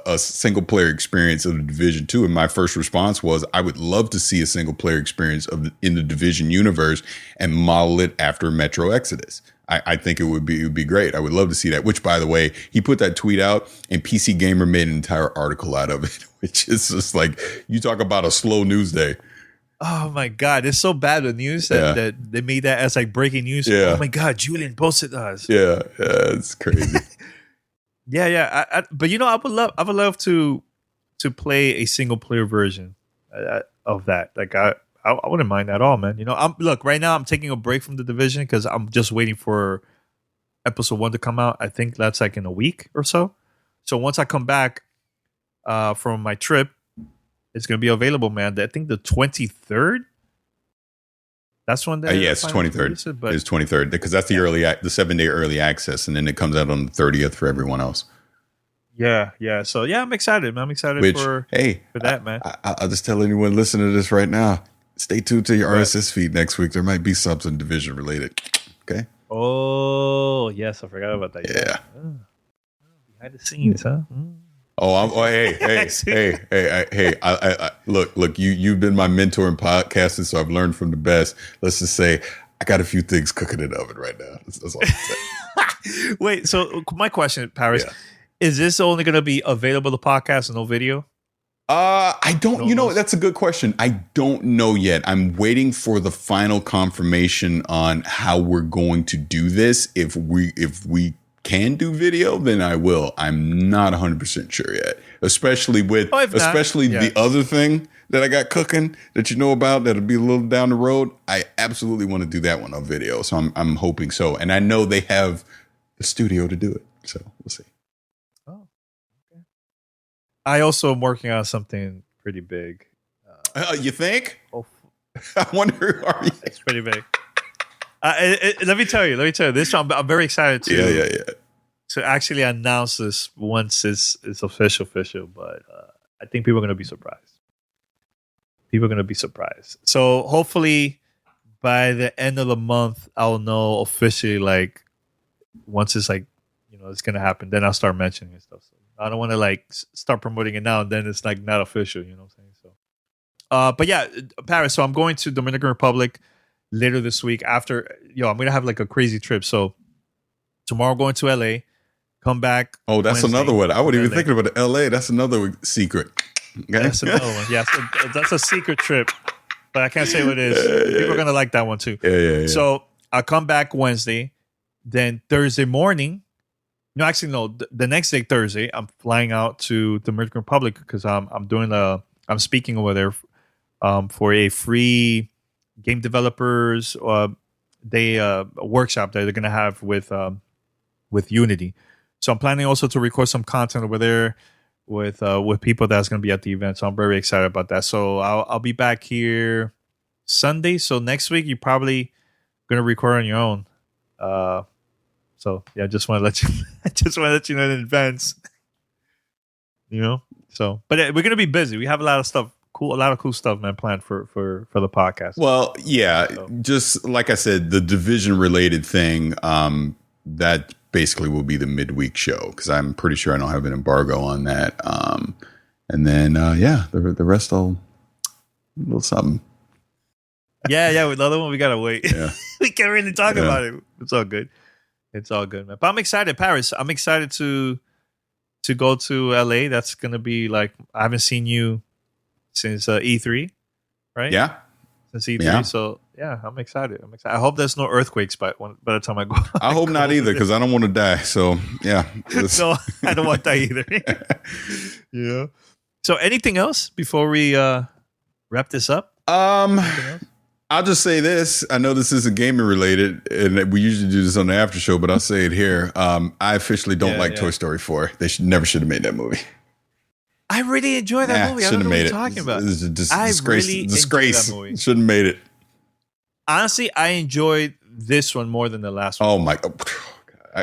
a single player experience of the Division 2. And my first response was, I would love to see a single player experience in the Division universe and model it after Metro Exodus. I think it would be great. I would love to see that, which, by the way, he put that tweet out and PC Gamer made an entire article out of it, which is just like, you talk about a slow news day. Oh my God, it's so bad with news that they made that as like breaking news. Yeah. Oh my God, Julian posted us. Yeah, it's crazy. yeah. But I would love to play a single player version of that. Like I wouldn't mind at all, man. Right now I'm taking a break from the Division because I'm just waiting for episode 1 to come out. I think that's like in a week or so. So once I come back from my trip, it's going to be available, man. I think the 23rd. That's when they. It's 23rd. It's 23rd because that's the 7-day early access, and then it comes out on the 30th for everyone else. Yeah. So I'm excited, man. I'm excited for that, man. I'll just tell anyone listening to this right now. Stay tuned to your RSS feed next week. There might be something Division related. Okay. Oh yes, I forgot about that. Yeah. Oh, behind the scenes, huh? Hey! Look! You've been my mentor in podcasting, so I've learned from the best. Let's just say I got a few things cooking in the oven right now. That's all I'm saying. Wait, so my question, Paris, is this only going to be available to podcast and no video? I don't. That's a good question. I don't know yet. I'm waiting for the final confirmation on how we're going to do this. If we can do video, then I will. I'm not 100% sure yet, especially the other thing that I got cooking that you know about that'll be a little down the road. I absolutely want to do that one on video, so I'm hoping so. And I know they have the studio to do it, so we'll see. Oh, okay. I also am working on something pretty big. You think? Oh, I wonder. Are you? It's pretty big. Let me tell you this. I'm very excited to actually announce this once it's official. But I think people are going to be surprised. So hopefully by the end of the month, I'll know officially. Like once it's like it's going to happen, then I'll start mentioning stuff. So I don't want to like start promoting it now and then it's like not official. You know what I'm saying? So, but yeah, Paris. So I'm going to Dominican Republic later this week. After I'm gonna have like a crazy trip. So tomorrow going to LA. Come back. Oh, that's Wednesday another one. I wasn't even LA. thinking about LA. That's another secret. Okay? That's another one. Yes, that's a secret trip, but I can't say what it is. People are gonna like that one too. Yeah. So I'll come back Wednesday. Then Thursday morning. No, actually, no. The next day, Thursday, I'm flying out to the Dominican Republic because I'm speaking over there for a free game developers workshop that they're gonna have with Unity. So I'm planning also to record some content over there with people that's gonna be at the event. So I'm very excited about that. So I'll be back here Sunday. So next week you're probably gonna record on your own. So yeah, I just want to let you know in advance. So but we're gonna be busy. We have a lot of cool stuff, man, planned for the podcast. Well, yeah, just like I said, the division related thing, that basically will be the midweek show because I'm pretty sure I don't have an embargo on that. And then the rest I'll a little something. Yeah, the other one we gotta wait. Yeah. We can't really talk about it. It's all good. It's all good, man. But I'm excited, Paris. I'm excited to go to LA. That's gonna be like I haven't seen you since E3, right? Yeah, since E3. Yeah. So yeah, I'm excited. I hope there's no earthquakes by the time I go. I hope not either because I don't want to die. So yeah, no, I don't want that either. Yeah. So anything else before we wrap this up? I'll just say this. I know this isn't gaming related, and we usually do this on the after show, but I'll say it here. I officially don't like Toy Story 4. They never should have made that movie. I really enjoy that movie. I don't know what you're talking about. It's just I disgrace. really Disgrace. enjoyed that movie. Shouldn't have made it. Honestly, I enjoyed this one more than the last one. Oh my God.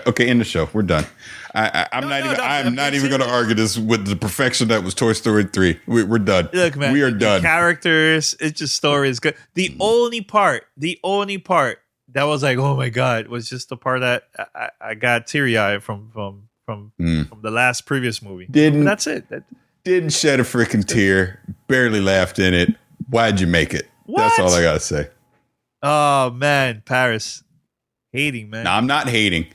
Okay, end the show. We're done. I'm not even going to argue this with the perfection that was Toy Story 3. We're done. Look, man, we are done. The characters, it's just story is good. The only part that was like, oh my God, was just the part that I got teary eyed from the last previous movie. That's it. Didn't shed a freaking tear. Barely laughed in it. Why'd you make it? What? That's all I gotta say. Oh man, Paris. Hating, man. No, I'm not hating.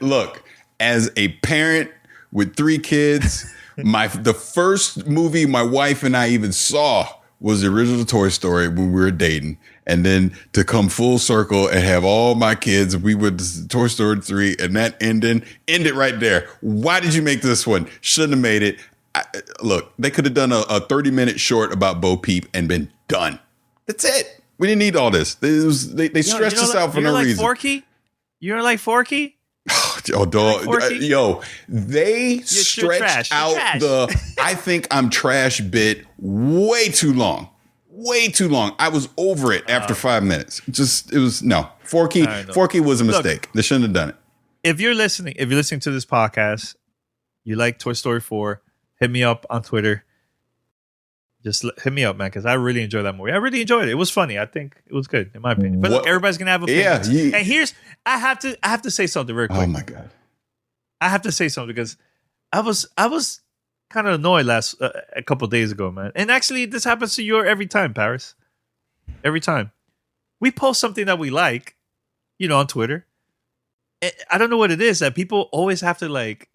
Look, as a parent with 3 kids, the first movie my wife and I even saw was the original Toy Story when we were dating. And then to come full circle and have all my kids, we went to Toy Story 3 and that ended right there. Why did you make this one? Shouldn't have made it. Look, they could have done a 30-minute short about Bo Peep and been done. That's it. We didn't need all this. They stressed us out for no reason. Forky? You're like Forky? Oh, dog. Like they stretched out I think I'm trash bit way too long. Way too long. I was over it after 5 minutes. Forky was a mistake. They shouldn't have done it. If you're listening to this podcast, you like Toy Story 4, hit me up on Twitter. Just hit me up, man, because I really enjoyed that movie. I really enjoyed it. It was funny. I think it was good, in my opinion. But look, everybody's gonna have opinions. Yeah, and I have to say something very quick. Oh my God, I have to say something because I was kind of annoyed a couple of days ago, man. And actually, this happens to you every time, Paris. Every time we post something that we like, on Twitter. I don't know what it is that people always have to like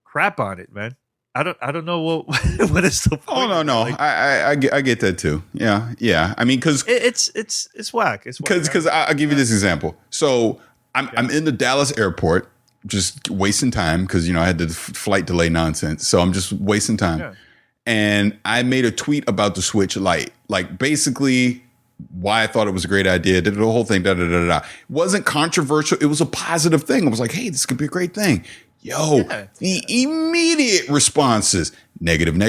crap on it, man. I don't know what is the point. Oh no, like, I get that too. Yeah. I mean, because it's whack. It's because I'll give you this example. So I'm in the Dallas airport, just wasting time because I had the flight delay nonsense. So I'm just wasting time, and I made a tweet about the Switch Lite, like basically why I thought it was a great idea. Did the whole thing. It wasn't controversial. It was a positive thing. I was like, hey, this could be a great thing. The immediate responses, negative. And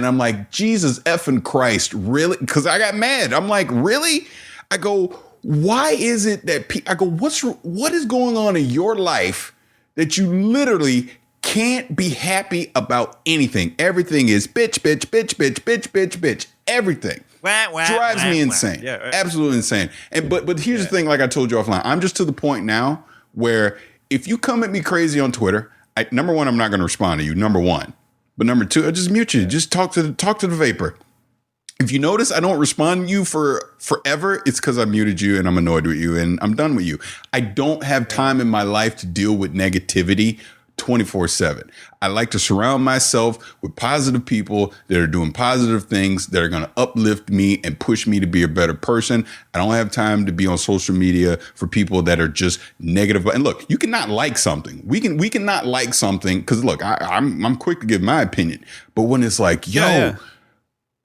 I'm like, Jesus effing Christ, really? Because I got mad. I'm like, really? I go, why is it that what is going on in your life that you literally can't be happy about anything? Everything is bitch. Everything. Drives me insane. Yeah, absolutely insane. And but here's the thing, like I told you offline, I'm just to the point now where if you come at me crazy on Twitter, number one, I'm not going to respond to you. Number one, but number two, I just mute you. Just talk to the vapor. If you notice I don't respond to you for forever, it's because I muted you and I'm annoyed with you and I'm done with you. I don't have time in my life to deal with negativity 24/7. I like to surround myself with positive people that are doing positive things that are going to uplift me and push me to be a better person. I don't have time to be on social media for people that are just negative. And look, you cannot like something. We can not like something because look, I'm quick to give my opinion, but when it's like, yo.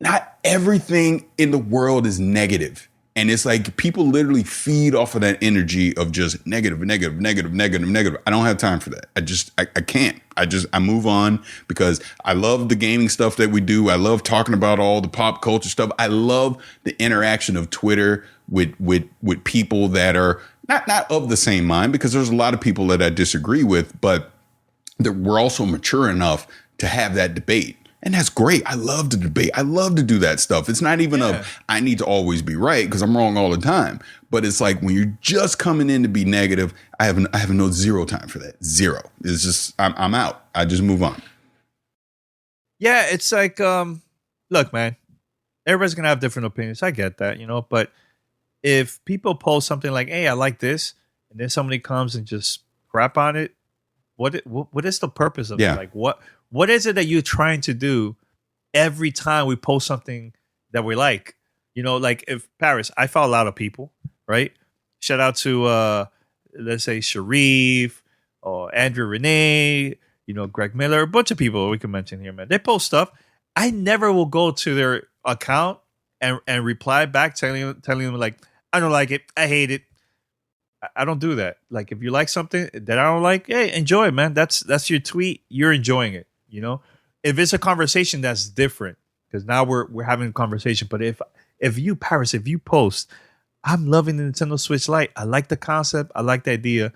Not everything in the world is negative. And it's like people literally feed off of that energy of just negative. I don't have time for that. I can't. I move on because I love the gaming stuff that we do. I love talking about all the pop culture stuff. I love the interaction of Twitter with people that are not of the same mind, because there's a lot of people that I disagree with, but that we're also mature enough to have that debate. And that's great. I love to debate. I love to do that stuff. It's not even I need to always be right because I'm wrong all the time. But it's like when you're just coming in to be negative, I have no zero time for that. Zero. It's just I'm out. I just move on. Yeah, it's like look, man, everybody's gonna have different opinions. I get that, but if people post something like, "Hey, I like this," and then somebody comes and just crap on it, what is the purpose of it? Like what is it that you're trying to do every time we post something that we like? Like if Paris, I follow a lot of people, right? Shout out to, let's say, Sharif or Andrew Renee, Greg Miller, a bunch of people we can mention here, man. They post stuff. I never will go to their account and reply back telling them like, I don't like it. I hate it. I don't do that. Like if you like something that I don't like, hey, enjoy it, man. That's your tweet. You're enjoying it. If it's a conversation, that's different because now we're having a conversation. But if you, Paris, if you post, I'm loving the Nintendo Switch Lite. I like the concept. I like the idea.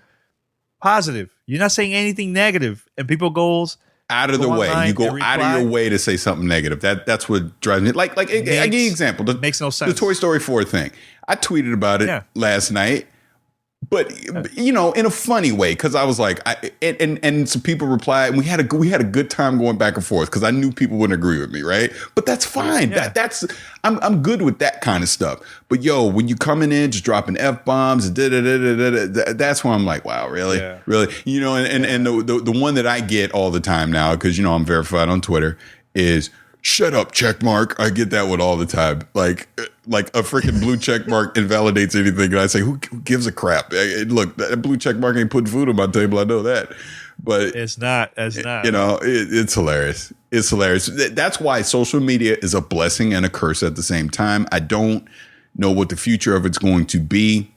Positive. You're not saying anything negative, and people goes out of the way. You go out of your way to say something negative. That's what drives me. Like I give you an example. Makes no sense. The Toy Story 4 thing. I tweeted about it last night. But in a funny way, because I was like, and some people replied, and we had a good time going back and forth because I knew people wouldn't agree with me, right? But that's fine. Yeah. I'm good with that kind of stuff. But when you coming in just dropping F-bombs, that's where I'm like, wow, really, really, and the one that I get all the time now because I'm verified on Twitter is. Shut up, check mark. I get that one all the time. Like a freaking blue check mark invalidates anything. And I say, who gives a crap? Look, that blue check mark ain't putting food on my table. I know that. But it's not. It's hilarious. It's hilarious. That's why social media is a blessing and a curse at the same time. I don't know what the future of it's going to be,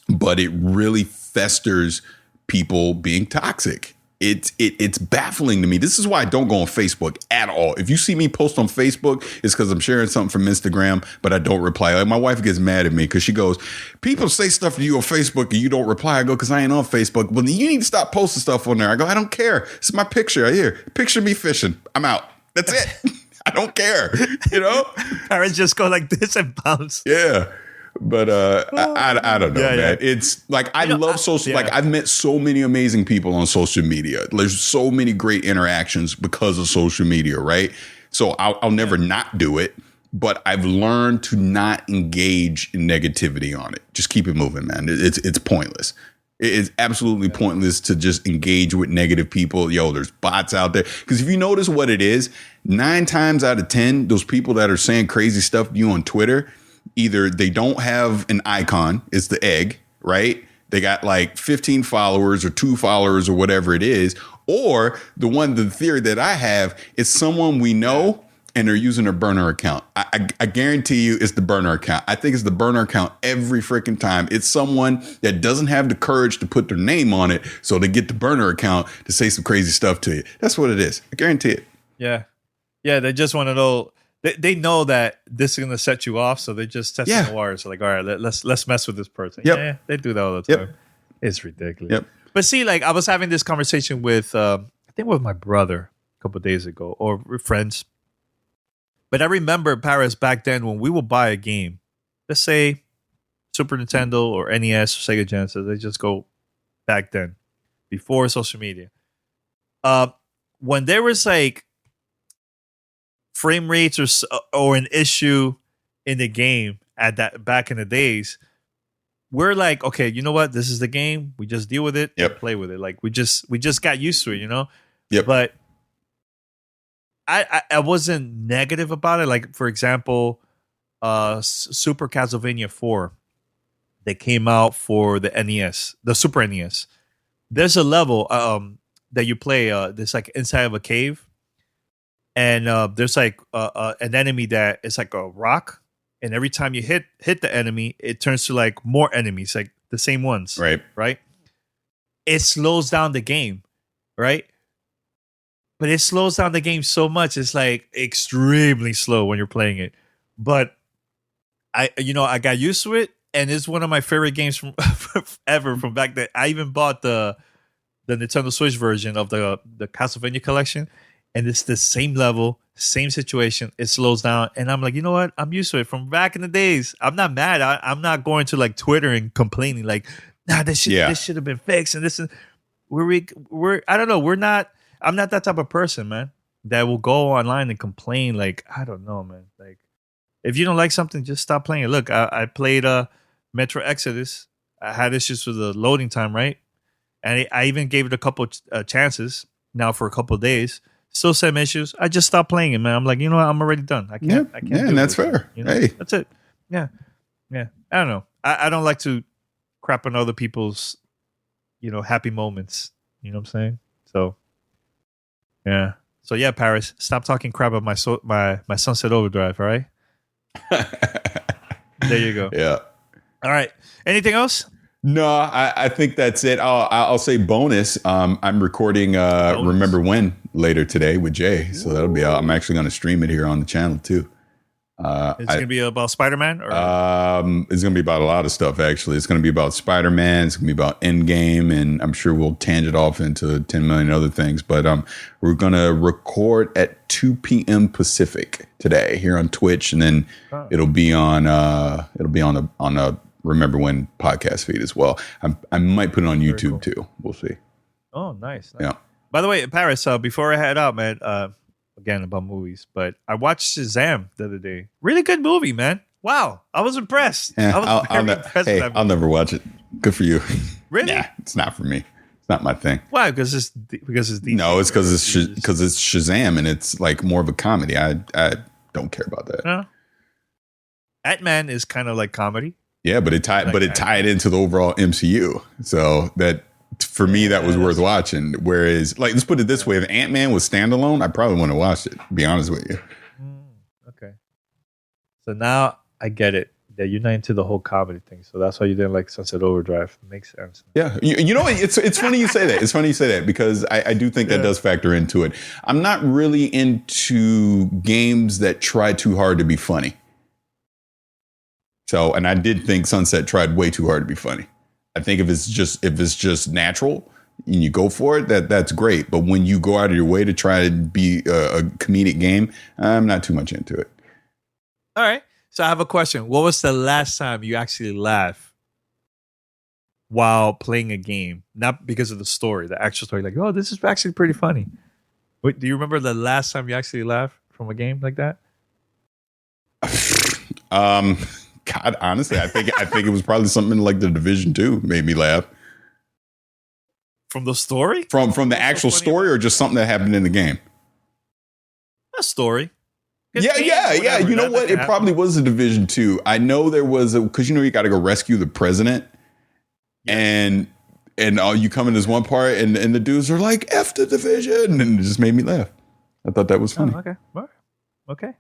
but it really festers people being toxic. It's baffling to me. This is why I don't go on Facebook at all. If you see me post on Facebook, it's because I'm sharing something from Instagram, but I don't reply. Like my wife gets mad at me because she goes, people say stuff to you on Facebook and you don't reply. I go, because I ain't on Facebook. Well, you need to stop posting stuff on there. I go, I don't care. It's my picture right here. Picture me fishing. I'm out. That's it. I don't care. Parents just go like this and bounce. Yeah. But I don't know, man. Yeah. It's like I love social. Like I've met so many amazing people on social media. There's so many great interactions because of social media, right? So I'll never not do it. But I've learned to not engage in negativity on it. Just keep it moving, man. It's pointless. It's absolutely pointless to just engage with negative people. There's bots out there. Because if you notice what it is, 9 times out of 10, those people that are saying crazy stuff to you on Twitter. Either they don't have an icon, it's the egg, right? They got like 15 followers or 2 followers or whatever it is. Or the theory that I have is someone we know and they're using their burner account. I guarantee you it's the burner account. I think it's the burner account every freaking time. It's someone that doesn't have the courage to put their name on it. So they get the burner account to say some crazy stuff to you. That's what it is. I guarantee it. Yeah. Yeah. They just want to know. They know that this is going to set you off, so they just test the waters. So like, all right, let's mess with this person. Yep. Yeah, they do that all the time. Yep. It's ridiculous. Yep. But see, like I was having this conversation with, I think with my brother a couple of days ago, or with friends. But I remember, Paris, back then when we would buy a game, let's say Super Nintendo or NES or Sega Genesis, they just go back then, before social media. When there was like frame rates or an issue in the game at that back in the days, we're like, okay, you know what? This is the game. We just deal with it and play with it. Like we just got used to it, you know? Yep. But I wasn't negative about it. Like, for example, Super Castlevania 4 that came out for the NES, the Super NES. There's a level that you play that's like inside of a cave. And there's like an enemy that is like a rock. And every time you hit the enemy, it turns to like more enemies, like the same ones. Right. It slows down the game, right? But it slows down the game so much. It's like extremely slow when you're playing it. But I got used to it, and it's one of my favorite games from ever from back then. I even bought the Nintendo Switch version of the Castlevania collection, and it's the same level, same situation. It slows down, and I'm like, you know what? I'm used to it from back in the days. I'm not mad. I'm not going to like Twitter and complaining like, nah, this should have been fixed. And this is we're I don't know. I'm not that type of person, man, that will go online and complain. Like, I don't know, man. Like, if you don't like something, just stop playing it. Look, I played Metro Exodus. I had issues with the loading time, right? And I even gave it a couple chances now for a couple of days. Still same issues. I just stopped playing it, man. I'm like, you know what? I'm already done. I can't. Yeah, and that's fair. You know? Hey, that's it. Yeah. I don't know. I don't like to crap on other people's, happy moments. You know what I'm saying? So. Yeah. So yeah, Paris, stop talking crap about my Sunset Overdrive, all right? There you go. Yeah. All right. Anything else? No, I think that's it. I'll say bonus. I'm recording Remember When later today with Jay, so that'll be out. I'm actually going to stream it here on the channel too. It's going to be about Spider-Man? Or? It's going to be about a lot of stuff, actually. It's going to be about Spider-Man. It's going to be about Endgame, and I'm sure we'll tangent off into 10 million other things. But we're going to record at 2 p.m. Pacific today here on Twitch, and then it'll be on a Remember When podcast feed as well. I might put it on YouTube too. We'll see. Oh, nice. Yeah. By the way, Paris, before I head out, man, again about movies, but I watched Shazam the other day. Really good movie, man. Wow, I was impressed. Yeah, I was very impressed with that movie. I'll never watch it. Good for you. Really? Nah, it's not for me. It's not my thing. Why? Because it's DC. No, it's because it's Shazam, and it's like more of a comedy. I don't care about that. No. Ant-Man is kind of like comedy. Yeah, but it tied into the overall MCU. So that for me, that was worth watching. Whereas, like, let's put it this way: if Ant-Man was standalone, I probably wouldn't have watched it. To be honest with you. Okay. So now I get it that you're not into the whole comedy thing. So that's why you didn't like Sunset Overdrive. Makes sense. Yeah, you know, it's funny you say that. It's funny you say that because I do think that does factor into it. I'm not really into games that try too hard to be funny. So, and I did think Sunset tried way too hard to be funny. I think if it's just natural and you go for it, that's great. But when you go out of your way to try to be a comedic game, I'm not too much into it. All right. So I have a question. What was the last time you actually laughed while playing a game? Not because of the story, the actual story. Like, oh, this is actually pretty funny. Wait, do you remember the last time you actually laughed from a game like that? God, honestly, I think it was probably something like The Division 2 made me laugh. From the story? From the actual story, or just something that happened in the game? A story. Yeah. You know what? It probably was The Division 2. I know there was because you got to go rescue the president, and you come in this one part, and the dudes are like "F the Division," and it just made me laugh. I thought that was funny. Oh, okay.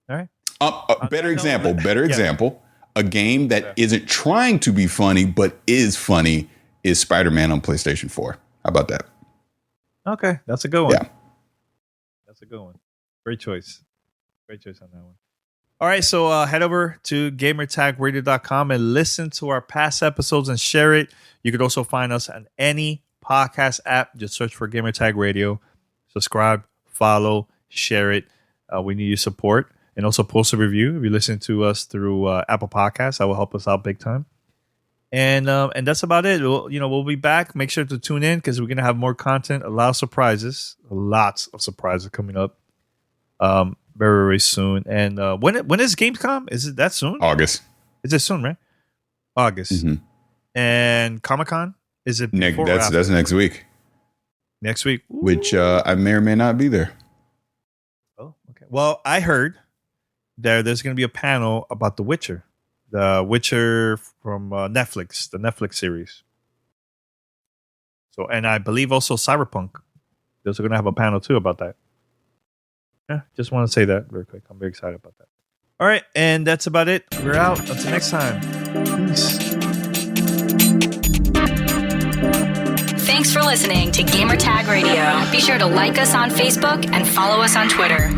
All right. Better example. A game that isn't trying to be funny but is funny is Spider-Man on PlayStation 4. How about that? Okay, that's a good one. Yeah, that's a good one. Great choice on that one. All right, so head over to gamertagradio.com and listen to our past episodes and share it. You could also find us on any podcast app. Just search for Gamertag Radio. Subscribe, follow, share it. We need your support. And also post a review if you listen to us through Apple Podcasts. That will help us out big time. And that's about it. We'll be back. Make sure to tune in because we're going to have more content, a lot of surprises coming up. very, very soon. And when is Gamescom? Is it that soon? August. Is it soon, right? August. Mm-hmm. And Comic-Con? Is it before that's next week. Next week? Ooh. Which I may or may not be there. Oh, okay. Well, I heard there's going to be a panel about The Witcher. The Witcher from Netflix, the Netflix series. So, and I believe also Cyberpunk. They're going to have a panel too about that. Yeah, just want to say that very quick. I'm very excited about that. All right, and that's about it. We're out. Until next time. Peace. Thanks for listening to Gamertag Radio. Be sure to like us on Facebook and follow us on Twitter.